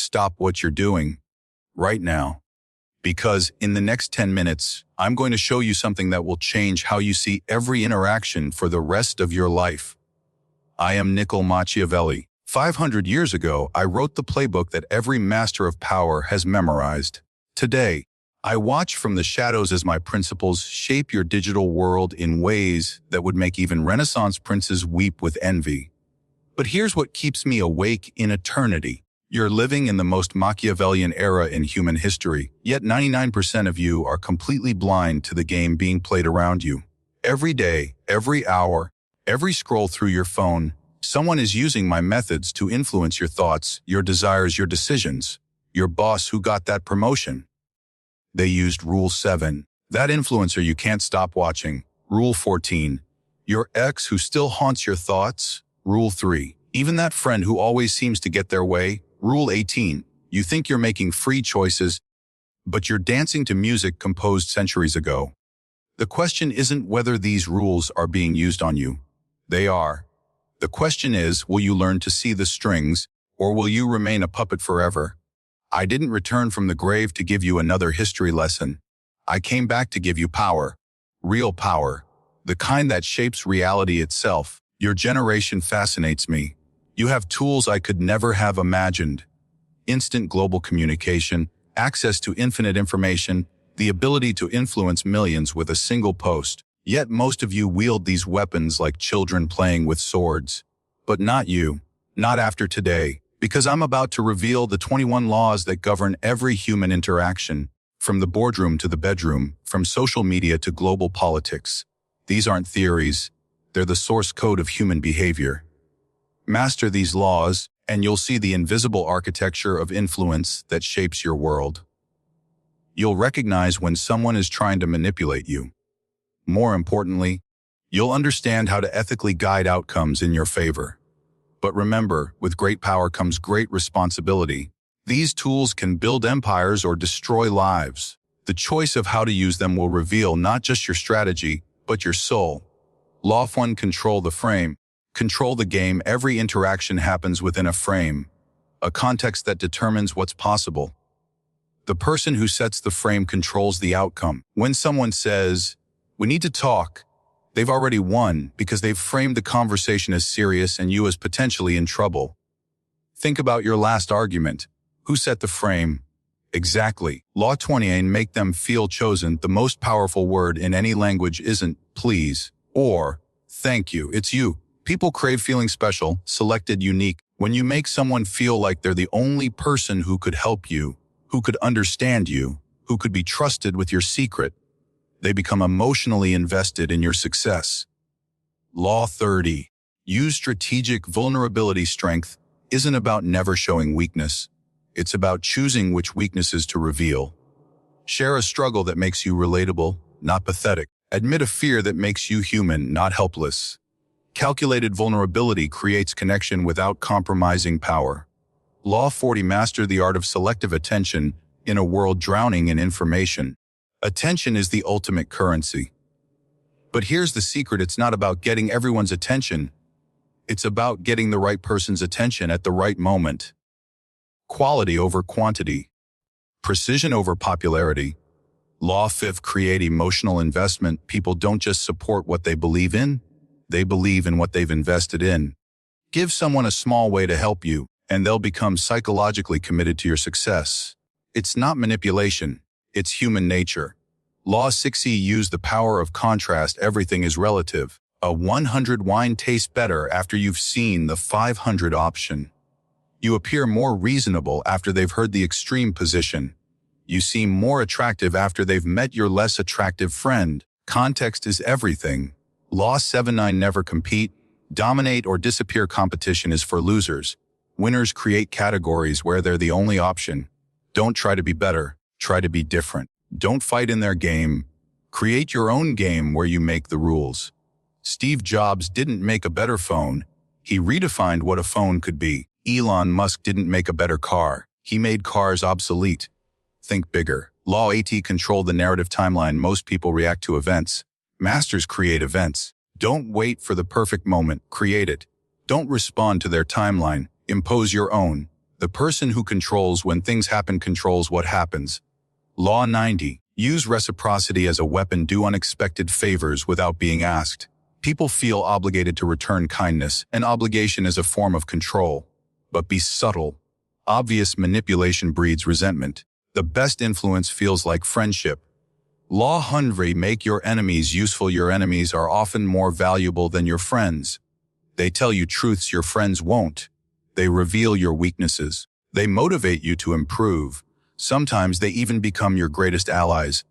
stop what you're doing right now. Because in the next 10 minutes, I'm going to show you something that will change how you see every interaction for the rest of your life. I am Machiavelli. 500 years ago, I wrote the playbook that every master of power has memorized. Today, I watch from the shadows as my principles shape your digital world in ways that would make even Renaissance princes weep with envy. But here's what keeps me awake in eternity. You're living in the most Machiavellian era in human history, yet 99% of you are completely blind to the game being played around you. Every day, every hour, every scroll through your phone, someone is using my methods to influence your thoughts, your desires, your decisions. Your boss who got that promotion. They used Rule 7. That influencer you can't stop watching. Rule 14. Your ex who still haunts your thoughts. Rule 3. Even that friend who always seems to get their way. Rule 18. You think you're making free choices, but you're dancing to music composed centuries ago. The question isn't whether these rules are being used on you. They are. The question is, will you learn to see the strings, or will you remain a puppet forever? I didn't return from the grave to give you another history lesson. I came back to give you power. Real power. The kind that shapes reality itself. Your generation fascinates me. You have tools I could never have imagined. Instant global communication, access to infinite information, the ability to influence millions with a single post. Yet most of you wield these weapons like children playing with swords. But not you. Not after today. Because I'm about to reveal the 21 laws that govern every human interaction, from the boardroom to the bedroom, from social media to global politics. These aren't theories. They're the source code of human behavior. Master these laws, and you'll see the invisible architecture of influence that shapes your world. You'll recognize when someone is trying to manipulate you. More importantly, you'll understand how to ethically guide outcomes in your favor. But remember, with great power comes great responsibility. These tools can build empires or destroy lives. The choice of how to use them will reveal not just your strategy, but your soul. Law 1: control the frame. Control the game. Every interaction happens within a frame, a context that determines what's possible. The person who sets the frame controls the outcome. When someone says, "We need to talk," they've already won because they've framed the conversation as serious and you as potentially in trouble. Think about your last argument. Who set the frame? Exactly. Law 28: make them feel chosen. The most powerful word in any language isn't please or thank you. It's you. People crave feeling special, selected, unique. When you make someone feel like they're the only person who could help you, who could understand you, who could be trusted with your secret, they become emotionally invested in your success. Law 30. Use strategic vulnerability. Strength isn't about never showing weakness. It's about choosing which weaknesses to reveal. Share a struggle that makes you relatable, not pathetic. Admit a fear that makes you human, not helpless. Calculated vulnerability creates connection without compromising power. Law 40. Master the art of selective attention in a world drowning in information. Attention is the ultimate currency. But here's the secret: it's not about getting everyone's attention. It's about getting the right person's attention at the right moment. Quality over quantity. Precision over popularity. Law 5: create emotional investment. People don't just support what they believe in, they believe in what they've invested in. Give someone a small way to help you, and they'll become psychologically committed to your success. It's not manipulation. It's human nature. Law 6: use the power of contrast. Everything is relative. A 100 wine tastes better after you've seen the 500 option. You appear more reasonable after they've heard the extreme position. You seem more attractive after they've met your less attractive friend. Context is everything. Law 7: never compete. Dominate or disappear. Competition is for losers. Winners create categories where they're the only option. Don't try to be better. Try to be different. Don't fight in their game. Create your own game where you make the rules. Steve Jobs didn't make a better phone. He redefined what a phone could be. Elon Musk didn't make a better car. He made cars obsolete. Think bigger. Law 80: control the narrative timeline. Most people react to events. Masters create events. Don't wait for the perfect moment. Create it. Don't respond to their timeline. Impose your own. The person who controls when things happen controls what happens. Law 90. Use reciprocity as a weapon. Do unexpected favors without being asked. People feel obligated to return kindness, and obligation is a form of control. But be subtle. Obvious manipulation breeds resentment. The best influence feels like friendship. Law 100. Make your enemies useful. Your enemies are often more valuable than your friends. They tell you truths your friends won't. They reveal your weaknesses. They motivate you to improve. Sometimes they even become your greatest allies.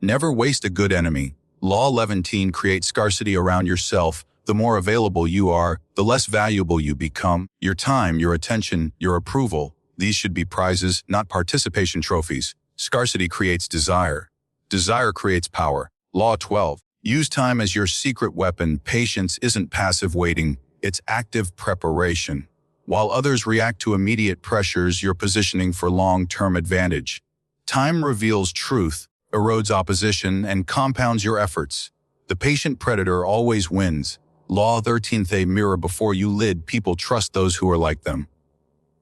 Never waste a good enemy. Law 11. Create scarcity around yourself. The more available you are, the less valuable you become. Your time, your attention, your approval. These should be prizes, not participation trophies. Scarcity creates desire. Desire creates power. Law 12. Use time as your secret weapon. Patience isn't passive waiting, it's active preparation. While others react to immediate pressures, you're positioning for long-term advantage. Time reveals truth, erodes opposition, and compounds your efforts. The patient predator always wins. Law 13. A mirror before you. Lid. People trust those who are like them.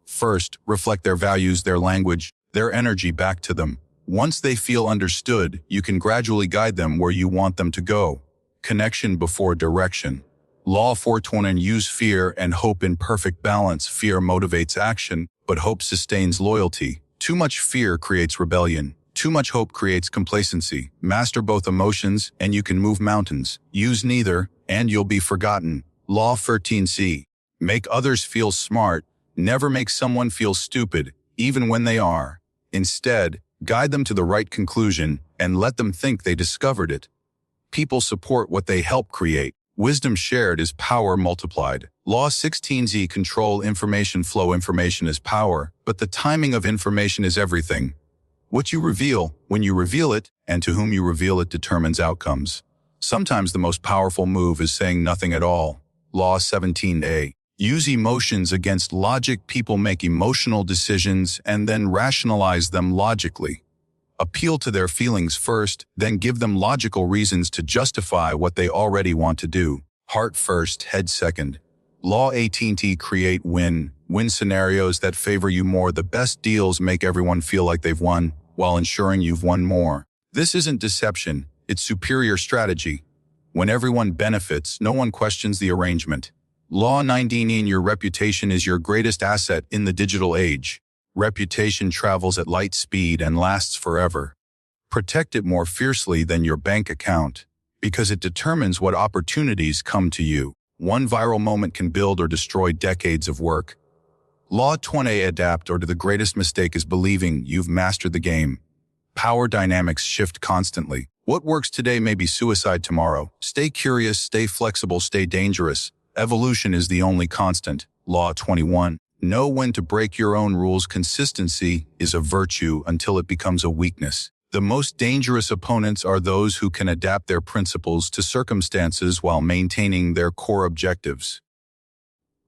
First, reflect their values, their language, their energy back to them. Once they feel understood, you can gradually guide them where you want them to go. Connection before direction. Law 420. Use fear and hope in perfect balance. Fear motivates action, but hope sustains loyalty. Too much fear creates rebellion. Too much hope creates complacency. Master both emotions, and you can move mountains. Use neither, and you'll be forgotten. Law 13C. Make others feel smart. Never make someone feel stupid, even when they are. Instead, guide them to the right conclusion and let them think they discovered it. People support what they help create. Wisdom shared is power multiplied. Law 16Z. Control information flow. Information is power, but the timing of information is everything. What you reveal, when you reveal it, and to whom you reveal it determines outcomes. Sometimes the most powerful move is saying nothing at all. Law 17A. Use emotions against logic. People make emotional decisions and then rationalize them logically. Appeal to their feelings first, then give them logical reasons to justify what they already want to do. Heart first, head second. Law 18T. Create win-win scenarios that favor you more. The best deals make everyone feel like they've won, while ensuring you've won more. This isn't deception, it's superior strategy. When everyone benefits, no one questions the arrangement. Law 19. Your reputation is your greatest asset in the digital age. Reputation travels at light speed and lasts forever. Protect it more fiercely than your bank account, because it determines what opportunities come to you. One viral moment can build or destroy decades of work. Law 20. Adapt, or the greatest mistake is believing you've mastered the game. Power dynamics shift constantly. What works today may be suicide tomorrow. Stay curious, stay flexible, stay dangerous. Evolution is the only constant. Law 21. Know when to break your own rules. Consistency is a virtue until it becomes a weakness. The most dangerous opponents are those who can adapt their principles to circumstances while maintaining their core objectives.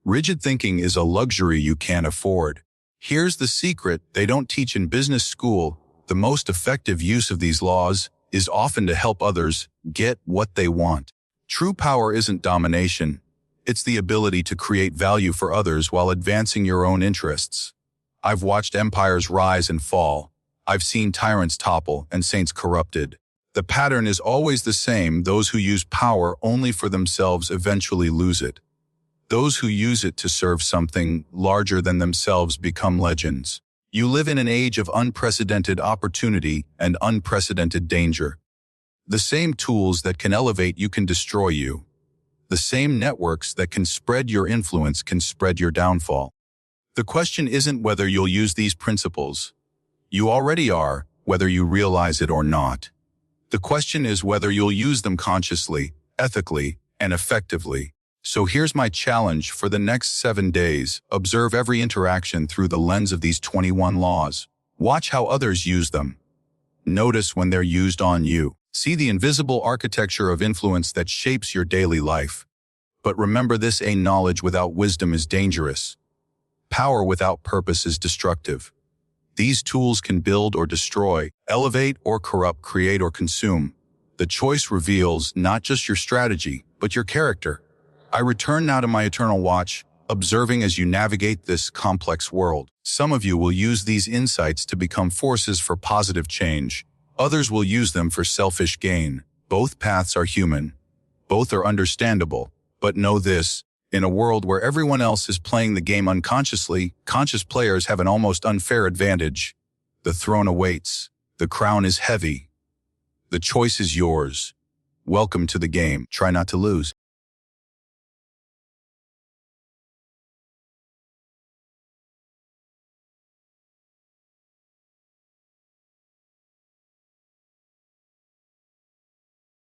Rigid thinking is a luxury you can't afford. Here's the secret they don't teach in business school. The most effective use of these laws is often to help others get what they want. True power isn't domination. It's the ability to create value for others while advancing your own interests. I've watched empires rise and fall. I've seen tyrants topple and saints corrupted. The pattern is always the same. Those who use power only for themselves eventually lose it. Those who use it to serve something larger than themselves become legends. You live in an age of unprecedented opportunity and unprecedented danger. The same tools that can elevate you can destroy you. The same networks that can spread your influence can spread your downfall. The question isn't whether you'll use these principles. You already are, whether you realize it or not. The question is whether you'll use them consciously, ethically, and effectively. So here's my challenge for the next 7 days. Observe every interaction through the lens of these 21 laws. Watch how others use them. Notice when they're used on you. See the invisible architecture of influence that shapes your daily life. But remember this: a knowledge without wisdom is dangerous. Power without purpose is destructive. These tools can build or destroy, elevate or corrupt, create or consume. The choice reveals not just your strategy, but your character. I return now to my eternal watch. observing as you navigate this complex world. Some of you will use these insights to become forces for positive change. Others will use them for selfish gain. Both paths are human. Both are understandable. But know this, in a world where everyone else is playing the game unconsciously, conscious players have an almost unfair advantage. The throne awaits. The crown is heavy. The choice is yours. Welcome to the game. Try not to lose.